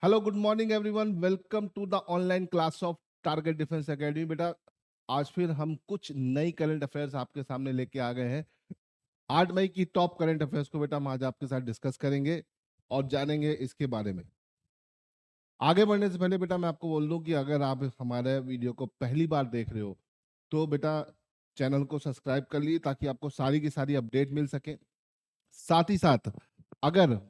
Hello good morning everyone, welcome to the online class of target defence academy. बेटा, आज फिर हम कुछ नई करंट अफेयर्स आपके सामने लेके आ गए हैं। 8 मई की टॉप करंट अफेयर्स को बेटा हम आज आपके साथ डिस्कस करेंगे और जानेंगे इसके बारे में। आगे बढ़ने से पहले बेटा मैं आपको बोल दूं कि अगर आप हमारे वीडियो को पहली बार देख रहे हो तो बेटा चैनल को सब्सक्राइब कर लीजिए ताकि आपको सारी की सारी अपडेट मिल सके। साथ ही साथ अगर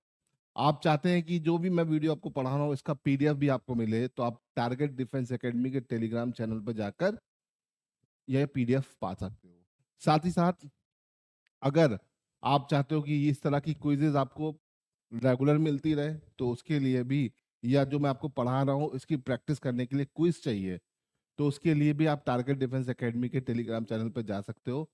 आप चाहते हैं कि जो भी मैं वीडियो आपको पढ़ा रहा हूँ इसका पीडीएफ भी आपको मिले तो आप टारगेट डिफेंस एकेडमी के टेलीग्राम चैनल पर जाकर यह पीडीएफ पा सकते हो। साथ ही साथ अगर आप चाहते हो कि इस तरह की क्विजेज आपको रेगुलर मिलती रहे तो उसके लिए भी, या जो मैं आपको पढ़ा रहा हूँ इसकी प्रैक्टिस करने के लिए क्विज चाहिए तो उसके लिए भी आप टारगेट डिफेंस एकेडमी के टेलीग्राम चैनल पर जा सकते हो।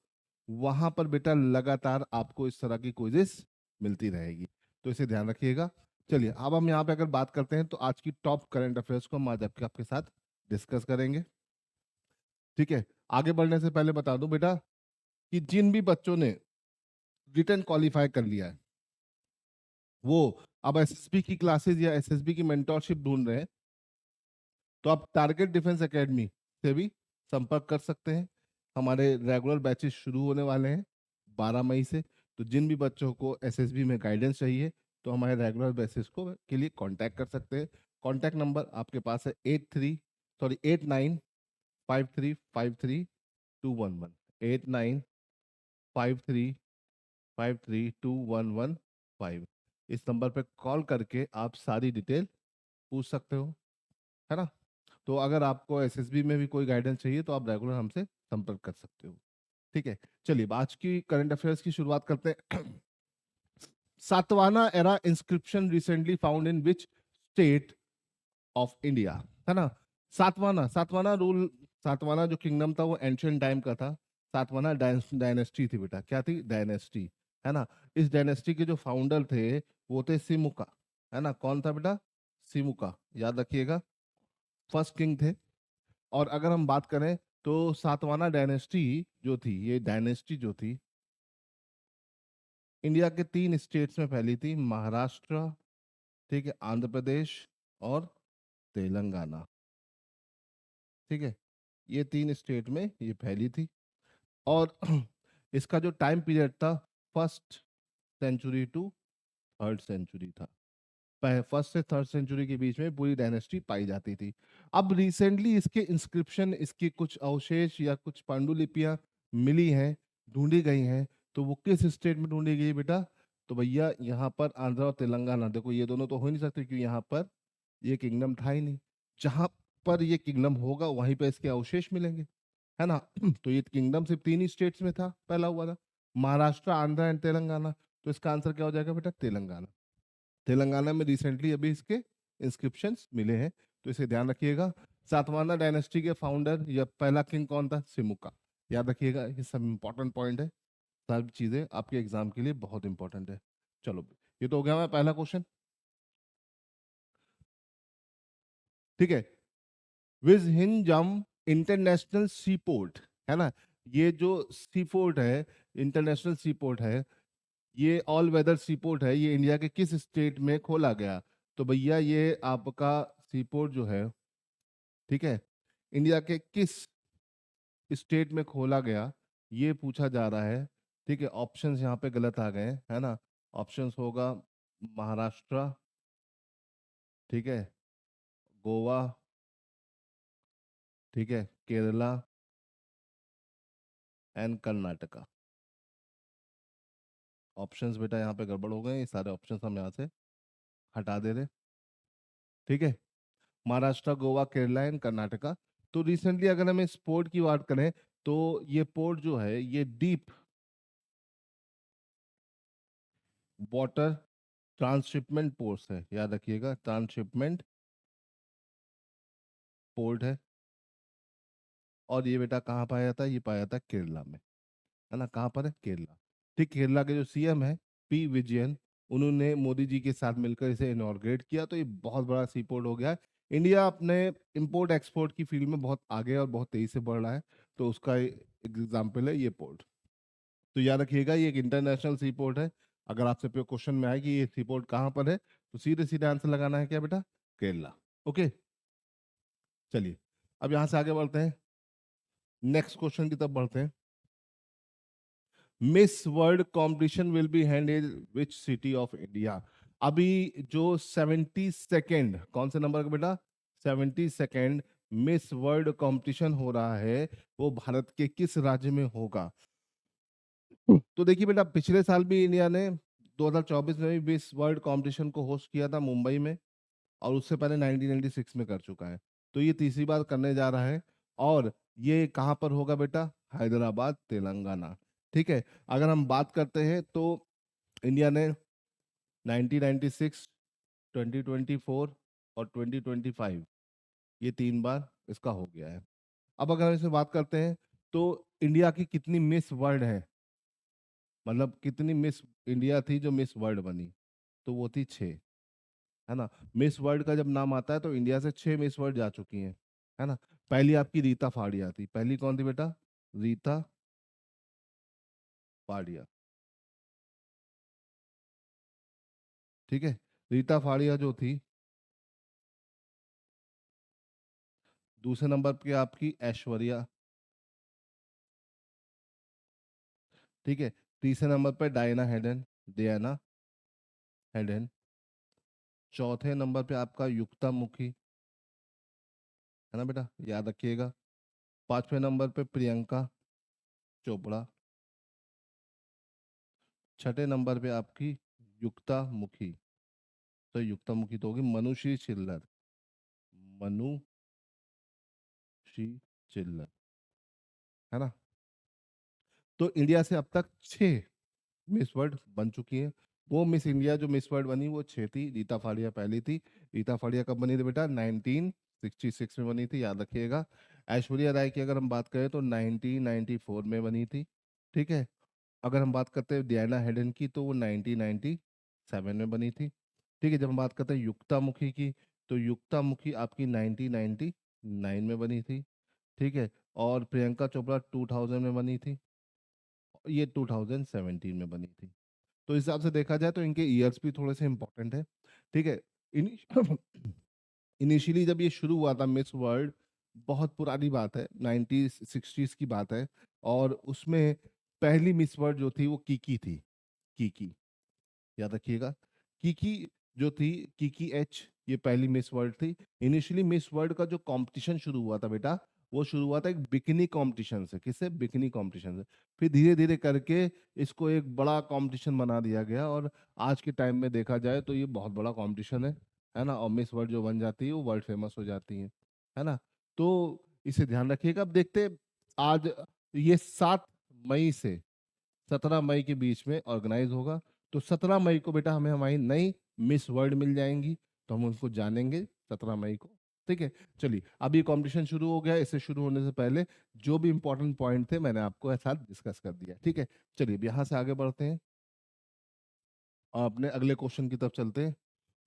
वहां पर बेटा लगातार आपको इस तरह की क्विजेस मिलती रहेगी, तो इसे ध्यान रखिएगा। चलिए अब हम यहाँ पे अगर बात करते हैं तो आज की टॉप करंट अफेयर्स को हम आज आपके साथ डिस्कस करेंगे। ठीक है, आगे बढ़ने से पहले बता दूं बेटा कि जिन भी बच्चों ने रिटर्न क्वालिफाई कर लिया है वो अब एसएसबी की क्लासेस या एसएसबी की मेंटोरशिप ढूंढ रहे हैं तो आप टारगेट डिफेंस एकेडमी से भी संपर्क कर सकते हैं। हमारे रेगुलर बैचेस शुरू होने वाले हैं 12 मई से। तो जिन भी बच्चों को एसएसबी में गाइडेंस चाहिए तो हमारे रेगुलर बैचेस को के लिए कांटेक्ट कर सकते हैं। कांटेक्ट नंबर आपके पास है 8953535211, 8953532215। इस नंबर पे कॉल करके आप सारी डिटेल पूछ सकते हो, है ना। तो अगर आपको एसएसबी में भी कोई गाइडेंस चाहिए तो आप रेगुलर हमसे संपर्क कर सकते हो। ठीक है, चलिए आज की करंट अफेयर्स की शुरुआत करते हैं। Satavahana era inscription recently found in which state of India, है ना। सातवाना सातवाना रूल, सातवाना जो किंगडम था वो एंशियंट टाइम का था। सातवाना डायनेस्टी थी बेटा, क्या थी? डायनेस्टी, है ना। इस डायनेस्टी के जो फाउंडर थे वो थे सिमुका, है ना। कौन था बेटा? सिमुका, याद रखिएगा, फर्स्ट किंग थे। और अगर हम बात करें तो सातवाना डायनेस्टी जो थी, ये डायनेस्टी जो थी इंडिया के 3 स्टेट्स में फैली थी, महाराष्ट्र, ठीक है, आंध्र प्रदेश और तेलंगाना। ठीक है, ये 3 स्टेट में ये फैली थी। और इसका जो टाइम पीरियड था first century to third century था। फर्स्ट से थर्ड सेंचुरी के बीच में पूरी डायनेस्टी पाई जाती थी। अब रिसेंटली इसके इंस्क्रिप्शन, इसकी कुछ अवशेष या कुछ पांडुलिपियां मिली हैं, ढूंढी गई हैं। तो वो किस स्टेट में ढूंढी गई बेटा? तो भैया यहाँ पर आंध्र और तेलंगाना, देखो ये दोनों तो हो ही नहीं सकते क्योंकि यहाँ पर ये किंगडम था ही नहीं। जहां पर ये किंगडम होगा वहीं पर इसके अवशेष मिलेंगे, है ना। तो ये किंगडम सिर्फ 3 ही स्टेट्स में था, पहला हुआ था महाराष्ट्र, आंध्र एंड तेलंगाना। तो इसका आंसर क्या हो जाएगा बेटा? तेलंगाना। तेलंगाना में रिसेंटली अभी इसके इंस्क्रिप्शंस मिले हैं, तो इसे ध्यान रखिएगा। सातवाना डायनेस्टी के फाउंडर या पहला किंग कौन था? सिमुका। याद रखिएगा, ये सब इंपॉर्टेंट पॉइंट है, सब चीजें आपके एग्जाम के लिए बहुत इंपॉर्टेंट है। चलो, ये तो हो गया हमारा पहला क्वेश्चन। ठीक है, विजहिंजम इंटरनेशनल सी पोर्ट, है ना। ये जो सी पोर्ट है, इंटरनेशनल सी पोर्ट है, ये ऑल वेदर सी पोर्ट है, ये इंडिया के किस स्टेट में खोला गया? तो भैया ये आपका सी पोर्ट जो है, ठीक है, इंडिया के किस स्टेट में खोला गया ये पूछा जा रहा है। ठीक है, ऑप्शंस यहाँ पे गलत आ गए हैं, है ना। ऑप्शंस होगा महाराष्ट्र, ठीक है, गोवा, ठीक है, केरला एंड कर्नाटका। ऑप्शंस बेटा यहाँ पे गड़बड़ हो गए, ये सारे ऑप्शंस हम यहाँ से हटा दे रहे। ठीक है, महाराष्ट्र, गोवा, केरला एंड कर्नाटका। तो रिसेंटली अगर हम इस पोर्ट की बात करें तो ये पोर्ट जो है ये डीप वाटर ट्रांसशिपमेंट पोर्ट है, याद रखिएगा, ट्रांसशिपमेंट पोर्ट है। और ये बेटा कहाँ पाया जाता है? ये पाया जाता है केरला में, है ना। कहाँ पर है? केरला। ठीक, केरला के जो सीएम है पी विजयन, उन्होंने मोदी जी के साथ मिलकर इसे इनॉग्रेट किया, तो ये बहुत बड़ा सी पोर्ट हो गया है। इंडिया अपने इंपोर्ट एक्सपोर्ट की फील्ड में बहुत आगे और बहुत तेजी से बढ़ रहा है, तो उसका एग्जाम्पल है ये पोर्ट। तो याद रखिएगा ये एक इंटरनेशनल सी पोर्ट है। अगर आपसे क्वेश्चन में आए कि ये सी पोर्ट कहाँ पर है तो सीधे सीधे आंसर लगाना है क्या बेटा? केरला। ओके, चलिए अब यहां से आगे बढ़ते हैं, नेक्स्ट क्वेश्चन की तरफ बढ़ते हैं। Miss world competition will be held in which city of India? अभी जो 72nd, कौन से नंबर का बेटा, 72nd मिस वर्ल्ड कंपटीशन हो रहा है, वो भारत के किस राज्य में होगा? तो देखिए बेटा, पिछले साल भी इंडिया ने 2024 में भी मिस वर्ल्ड कंपटीशन को होस्ट किया था मुंबई में, और उससे पहले 1996 में कर चुका है। तो ये तीसरी बार करने जा रहा है, और ये कहाँ पर होगा बेटा? हैदराबाद, तेलंगाना। ठीक है, अगर हम बात करते हैं तो इंडिया ने 1996, 2024 और 2025, ये 3 बार इसका हो गया है। अब अगर हम इसमें बात करते हैं तो इंडिया की कितनी मिस वर्ल्ड है, मतलब कितनी मिस इंडिया थी जो मिस वर्ल्ड बनी, तो वो थी 6, है ना। मिस वर्ल्ड का जब नाम आता है तो इंडिया से 6 मिस वर्ल्ड जा चुकी हैं, है ना। पहली आपकी रीता फाड़िया थी, पहली कौन थी बेटा? रीता फाड़िया। ठीक है, रीता फाड़िया जो थी। दूसरे नंबर पे आपकी ऐश्वर्या। ठीक है, तीसरे नंबर पे डायना हेडन, डियाना हेडन। चौथे नंबर पे आपका युक्ता मुखी, है ना बेटा, याद रखिएगा। पांचवें नंबर पे प्रियंका चोपड़ा। छठे नंबर पे आपकी युक्ता मुखी, तो युक्ता मुखी तो होगी मनुश्री चिल्लर, मनुश्री चिल्लर, है ना। तो इंडिया से अब तक 6 मिस वर्ल्ड बन चुकी है। वो मिस इंडिया जो मिस वर्ल्ड बनी वो 6 थी। रीता फाड़िया पहली थी। रीता फाड़िया कब बनी थी बेटा? 1966 में बनी थी, याद रखिएगा। ऐश्वर्या राय की अगर हम बात करें तो 1994 में बनी थी। ठीक है, अगर हम बात करते हैं डियाना हेडन की तो वो 1997 में बनी थी। ठीक है, जब हम बात करते हैं युक्ता मुखी की, तो युक्ता मुखी आपकी 1999 में बनी थी। ठीक है, और प्रियंका चोपड़ा 2000 में बनी थी, ये 2017 में बनी थी। तो इस हिसाब से देखा जाए तो इनके ईयर्स भी थोड़े से इंपॉर्टेंट है। ठीक है, इनिशियली जब ये शुरू हुआ था मिस वर्ल्ड, बहुत पुरानी बात है, 1960s की बात है, और उसमें पहली मिस वर्ल्ड जो थी वो कीकी थी। कीकी, याद रखिएगा। कीकी जो थी, कीकी एच, ये पहली मिस वर्ल्ड थी। इनिशियली मिस वर्ल्ड का जो कंपटीशन शुरू हुआ था बेटा, वो शुरू हुआ था एक बिकनी कंपटीशन से। किससे? बिकनी कंपटीशन से। फिर धीरे धीरे करके इसको एक बड़ा कंपटीशन बना दिया गया, और आज के टाइम में देखा जाए तो ये बहुत बड़ा कंपटीशन है ना। और मिस वर्ल्ड जो बन जाती है वो वर्ल्ड फेमस हो जाती है ना। तो इसे ध्यान रखिएगा। अब देखते हैं, आज ये 7 मई से 17 मई के बीच में ऑर्गेनाइज होगा। तो 17 मई को बेटा हमें हमारी नई मिस वर्ल्ड मिल जाएंगी, तो हम उनको जानेंगे 17 मई को। ठीक है, चलिए अब ये कंपटीशन शुरू हो गया। इसे शुरू होने से पहले जो भी इंपॉर्टेंट पॉइंट थे मैंने आपको साथ डिस्कस कर दिया। ठीक है, चलिए अब यहाँ से आगे बढ़ते हैं और अपने अगले क्वेश्चन की तरफ चलते हैं।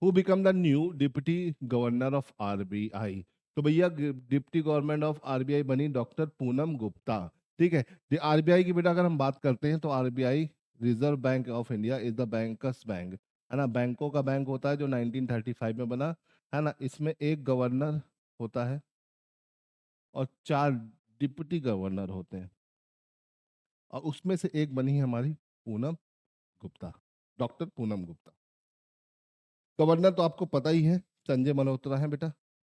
Who become the new deputy governor of RBI? तो भैया डिप्टी गवर्नमेंट ऑफ आरबीआई बनी डॉक्टर पूनम गुप्ता। ठीक है, आरबीआई की बेटा अगर हम बात करते हैं तो RBI reserve bank of India is the bankers bank, है ना। बैंकों का बैंक होता है जो 1935 में बना, है ना। इसमें एक गवर्नर होता है और 4 डिप्टी गवर्नर होते हैं, और उसमें से एक बनी है हमारी पूनम गुप्ता, डॉक्टर पूनम गुप्ता। गवर्नर तो आपको पता ही है, संजय मल्होत्रा है बेटा।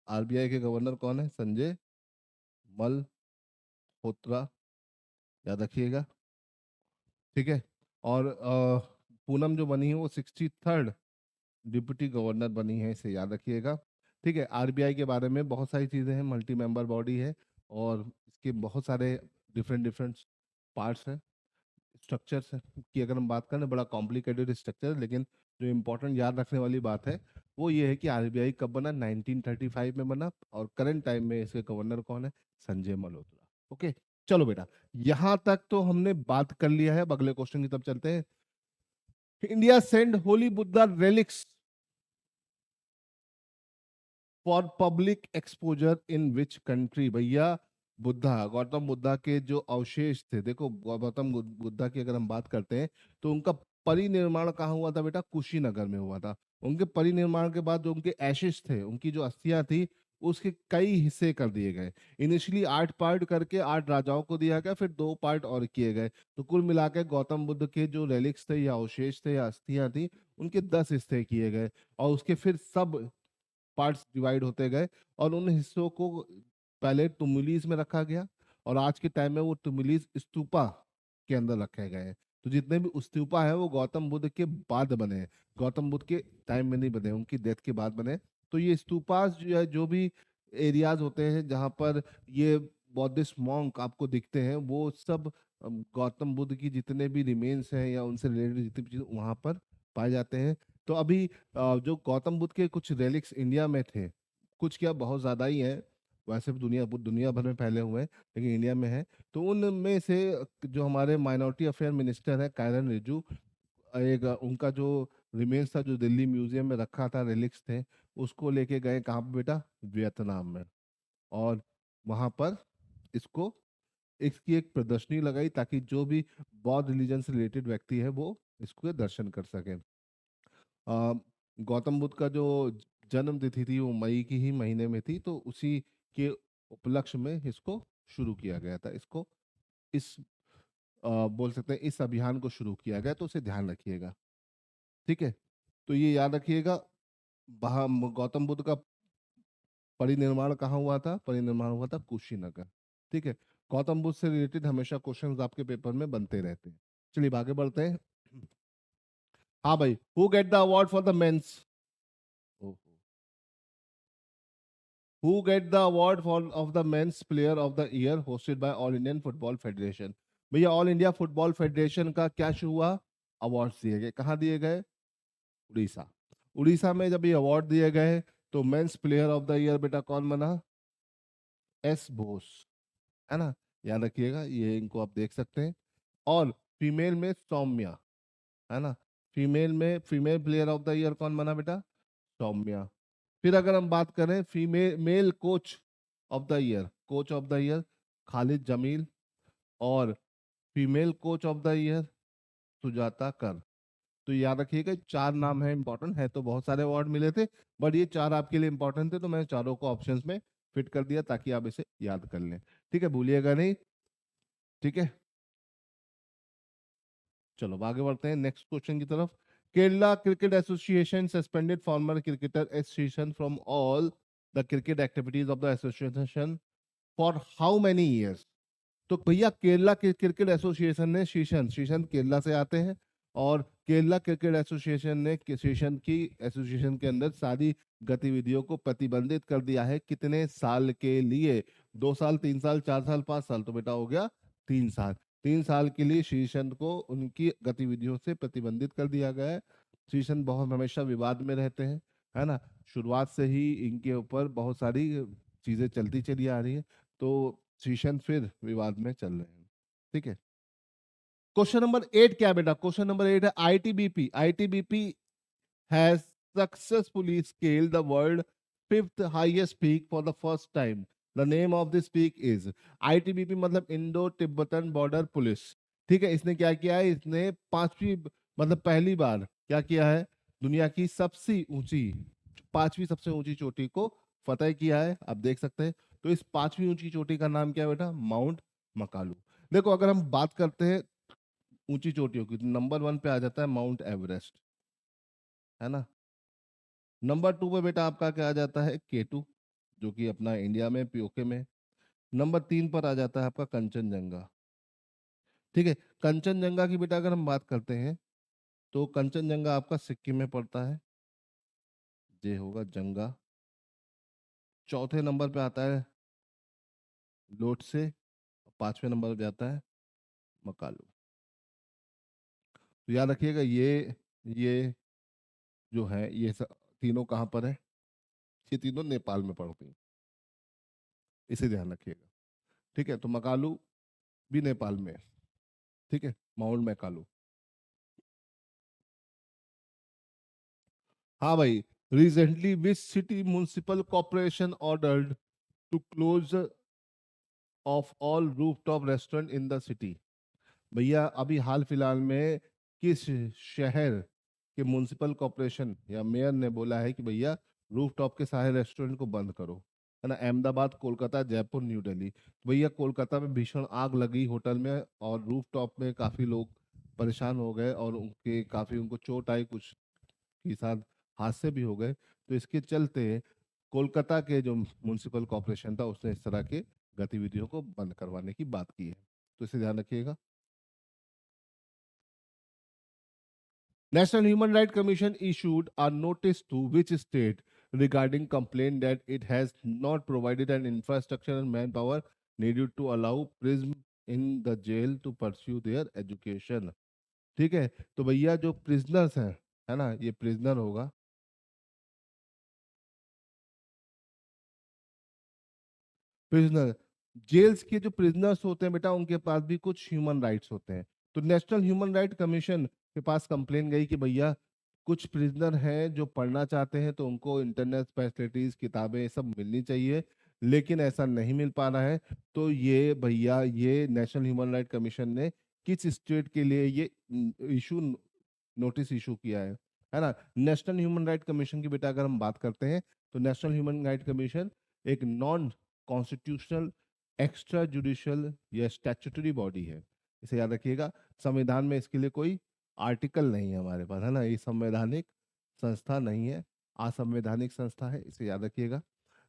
आरबीआई के गवर्नर कौन है? संजय मल्होत्रा, याद रखिएगा। ठीक है, और पूनम जो बनी है वो 63rd डिप्टी गवर्नर बनी है, इसे याद रखिएगा। ठीक है, आरबीआई के बारे में बहुत सारी चीजें हैं, मल्टी मेंबर बॉडी है, और इसके बहुत सारे डिफरेंट डिफरेंट पार्ट्स हैं, स्ट्रक्चर्स की अगर हम बात करें, बड़ा कॉम्प्लिकेटेड स्ट्रक्चर है, लेकिन जो इम्पोर्टेंट याद रखने वाली बात है वो ये है कि आरबीआई कब बना? 1935 में बना, और करंट टाइम में इसके गवर्नर कौन है? संजय मल्होत्रा। ओके, चलो बेटा, यहां तक तो हमने बात कर लिया है। अब अगले क्वेश्चन की तरफ चलते हैं। India send Holi Buddha relics for public exposure in which country? भैया, बुद्धा, गौतम बुद्धा के जो अवशेष थे, देखो गौतम बुद्धा की अगर हम बात करते हैं तो उनका परिनिर्माण कहाँ हुआ था बेटा? कुशीनगर में हुआ था। उनके परिनिर्माण के बाद जो उनके एशेस थे, उनकी जो अस्थियां थी, उसके कई हिस्से कर दिए गए। इनिशियली 8 पार्ट करके 8 राजाओं को दिया गया, फिर 2 पार्ट और किए गए। तो कुल मिला के गौतम बुद्ध के जो रेलिक्स थे या अवशेष थे या अस्थियां थी, उनके 10 हिस्से किए गए, और उसके फिर सब पार्ट्स डिवाइड होते गए, और उन हिस्सों को पहले तुमुलिस में रखा गया, और आज के टाइम में वो तुमुलिस स्तूपा के अंदर रखे गए हैं। तो जितने भी स्तूपा है वो गौतम बुद्ध के बाद बने हैं, गौतम बुद्ध के टाइम में नहीं बने, उनकी डेथ के बाद बने। तो ये स्तूपास जो है, जो भी एरियाज होते हैं जहाँ पर ये बौद्धिस्ट मॉन्क आपको दिखते हैं, वो सब गौतम बुद्ध की जितने भी रिमेन्स हैं या उनसे रिलेटेड जितनी भी चीज़ वहाँ पर पाए जाते हैं। तो अभी जो गौतम बुद्ध के कुछ रेलिक्स इंडिया में थे, कुछ क्या बहुत ज़्यादा ही हैं, वैसे भी दुनिया भर में फैले हुए हैं, लेकिन इंडिया में है। तो उनमें से जो हमारे माइनॉरिटी अफेयर मिनिस्टर है कायरन रिजू, एक उनका जो रिमेन्स था जो दिल्ली म्यूजियम में रखा था, रिलिक्स थे, उसको लेके गए कहाँ पे बेटा, वियतनाम में। और वहां पर इसको इसकी एक प्रदर्शनी लगाई ताकि जो भी बौद्ध रिलीजन से रिलेटेड व्यक्ति है वो इसको दर्शन कर सके। अ, गौतम बुद्ध का जो जन्म तिथि थी वो मई की ही महीने में थी, तो उसी के उपलक्ष्य में इसको शुरू किया गया था। इसको इस बोल सकते हैं इस अभियान को शुरू किया गया, तो उसे ध्यान रखिएगा। ठीक है, तो ये याद रखिएगा। गौतम बुद्ध का परिनिर्माण कहाँ हुआ था, परिनिर्माण हुआ था कुशीनगर। ठीक है, गौतम बुद्ध से रिलेटेड हमेशा क्वेश्चंस आपके पेपर में बनते रहते हैं। चलिए आगे बढ़ते हैं। हाँ भाई, who get the award for the men's, who get the award for of the men's player of the year hosted by all Indian football federation. भैया ऑल इंडिया फुटबॉल फेडरेशन का क्या शुरू हुआ, अवार्ड्स दिए गए, कहाँ दिए गए, उड़ीसा। उड़ीसा में जब ये अवार्ड दिए गए तो mains player of the year बेटा कौन बना, एस बोस, है ना, याद रखिएगा, ये इनको आप देख सकते हैं। और फीमेल में सौम्या, है ना, female player of the year कौन बना बेटा, सौम्या। फिर अगर हम बात करें female male coach of the year, coach of the year Khalid Jamil, और female coach of the year Sujata Kar. तो याद रखिएगा 4 नाम है, इंपॉर्टेंट है, तो बहुत सारे अवार्ड मिले थे, बट ये 4 आपके लिए इंपॉर्टेंट थे, तो मैंने चारों को ऑप्शंस में फिट कर दिया ताकि आप इसे याद कर लें। ठीक है, भूलिएगा नहीं। ठीक है, चलो आगे बढ़ते हैं नेक्स्ट क्वेश्चन की तरफ। Kerala cricket association suspended former cricketer S Sreesanth from all the cricket activities of the association for how many years. तो भैया केरला के क्रिकेट एसोसिएशन ने, शीशन शीशन केरला से आते हैं, और केरला क्रिकेट एसोसिएशन ने शीशन की एसोसिएशन के अंदर सारी गतिविधियों को प्रतिबंधित कर दिया है, कितने साल के लिए, 2 साल, 3 साल, 4 साल, 5 साल, तो बेटा हो गया 3 साल। 3 साल के लिए शीशन को उनकी गतिविधियों से प्रतिबंधित कर दिया गया है। शीशन बहुत हमेशा विवाद में रहते हैं, है ना, शुरुआत से ही इनके ऊपर बहुत सारी चीजें चलती चली आ रही है, तो शीशन फिर विवाद में चल रहे हैं। ठीक है, क्वेश्चन नंबर 8 क्या है बेटा, क्वेश्चन नंबर 8 है ITBP. ITBP has successfully scaled the world fifth highest peak for the first time. The name of this peak is, ITBP मतलब इंडो तिब्बतन बॉर्डर पुलिस। ठीक है, इसने क्या किया है, इसने पांचवी मतलब पहली बार क्या किया है, दुनिया की सबसे ऊंची, पांचवी सबसे ऊंची चोटी को फतेह किया है, आप देख सकते हैं। तो इस पांचवी ऊंची चोटी का नाम क्या है बेटा, माउंट मकालू। देखो अगर हम बात करते हैं ऊंची चोटियों की, तो नंबर 1 पे आ जाता है माउंट एवरेस्ट, है ना। नंबर 2 पे बेटा आपका क्या आ जाता है, केटू, जो कि अपना इंडिया में पीओके में। नंबर 3 पर आ जाता है आपका कंचनजंगा। ठीक है, कंचनजंगा की बेटा अगर हम बात करते हैं तो कंचनजंगा आपका सिक्किम में पड़ता है, ये होगा जंगा। चौथे नंबर पे आता है लोटसे, 5वें नंबर पे आता है मकालू। तो याद रखिएगा ये जो है ये तीनों कहाँ पर है, ये तीनों नेपाल में पड़ती हैं, इसे ध्यान रखिएगा। ठीक है, तो मकालू भी नेपाल में है। ठीक है, माउंट मैकालू। हाँ भाई, recently which city municipal corporation ordered to close off all rooftop restaurant in the city. भैया अभी हाल फिलहाल में किस शहर कि म्युनिसिपल कॉर्पोरेशन या मेयर ने बोला है कि भैया रूफटॉप के सारे रेस्टोरेंट को बंद करो, है ना। अहमदाबाद, कोलकाता, जयपुर, न्यू दिल्ली। भैया कोलकाता में भीषण आग लगी होटल में, और रूफटॉप में काफी लोग परेशान हो गए, और उनके काफी उनको चोट आई, कुछ के साथ हादसे भी हो गए। तो इसके चलते कोलकाता के जो म्युनिसिपल कॉर्पोरेशन था उसने इस तरह के गतिविधियों को बंद करवाने की बात की है, तो इसे ध्यान रखिएगा। National Human Rights Commission issued a notice to which state regarding complaint that it has not provided an infrastructure and manpower needed to allow prism in the jail to pursue their education। ठीक है, तो भैया जो prisoners हैं, है ना, ये prisoner होगा। प्रिजनर, जेल्स के जो प्रिजनर्स होते हैं बेटा, उनके पास भी कुछ ह्यूमन राइट्स होते हैं। तो नेशनल ह्यूमन राइट कमीशन के पास कंप्लेन गई कि भैया कुछ प्रिजनर हैं जो पढ़ना चाहते हैं, तो उनको इंटरनेट फैसिलिटीज, किताबें, ये सब मिलनी चाहिए, लेकिन ऐसा नहीं मिल पा रहा है। तो ये भैया, ये नेशनल ह्यूमन राइट कमीशन ने किस स्टेट के लिए ये इशू, नोटिस इशू किया है ना। नेशनल ह्यूमन राइट कमीशन की बेटा अगर हम बात करते हैं, तो नेशनल ह्यूमन राइट कमीशन एक नॉन कॉन्स्टिट्यूशनल, एक्स्ट्रा जुडिशियल या स्टैट्यूटरी बॉडी है, इसे याद रखिएगा। संविधान में इसके लिए कोई आर्टिकल नहीं है हमारे पास, है ना। ये संवैधानिक संस्था नहीं है, असंवैधानिक संस्था है, इसे याद रखिएगा।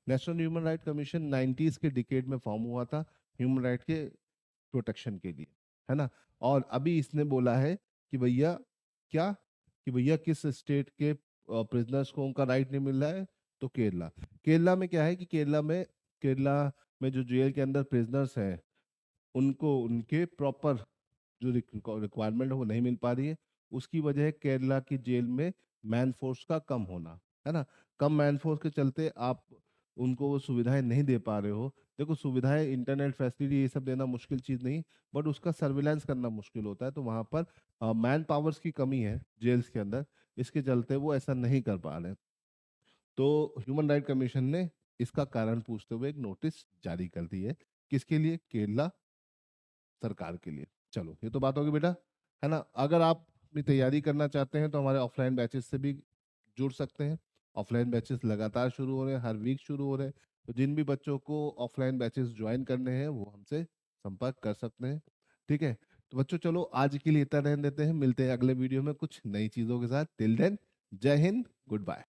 National human right commission 90s के डिकेड में फॉर्म हुआ था ह्यूमन राइट के प्रोटेक्शन के लिए, है ना। और अभी इसने बोला है कि भैया क्या, कि भैया किस स्टेट के प्रिजनर्स को उनका राइट नहीं मिल रहा है, तो केरला। केरला में क्या है कि केरला में जो जेल के अंदर प्रिजनर्स हैं, उनको उनके प्रॉपर जो रिक्वायरमेंट है वो नहीं मिल पा रही है। उसकी वजह है केरला की जेल में मैन फोर्स का कम होना, है ना। कम मैन फोर्स के चलते आप उनको वो सुविधाएं नहीं दे पा रहे हो। देखो, सुविधाएं, इंटरनेट फैसिलिटी, ये सब देना मुश्किल चीज नहीं, बट उसका सर्विलांस करना मुश्किल होता है। तो वहां पर मैन पावर्स की कमी है जेल्स के अंदर, इसके चलते वो ऐसा नहीं कर पा रहे। तो ह्यूमन राइट कमीशन ने इसका कारण पूछते हुए एक नोटिस जारी कर दी है, किसके लिए, केरला सरकार के लिए। चलो, ये तो बात होगी बेटा, है ना। अगर आप अपनी तैयारी करना चाहते हैं तो हमारे ऑफलाइन बैचेस से भी जुड़ सकते हैं। ऑफलाइन बैचेस लगातार शुरू हो रहे हैं, हर वीक शुरू हो रहे हैं। तो जिन भी बच्चों को ऑफलाइन बैचेस ज्वाइन करने हैं वो हमसे संपर्क कर सकते हैं, ठीक है। तो बच्चों, चलो आज के लिए इतना रहने देते हैं, मिलते हैं अगले वीडियो में कुछ नई चीजों के साथ। टिल देन, जय हिंद, गुड बाय।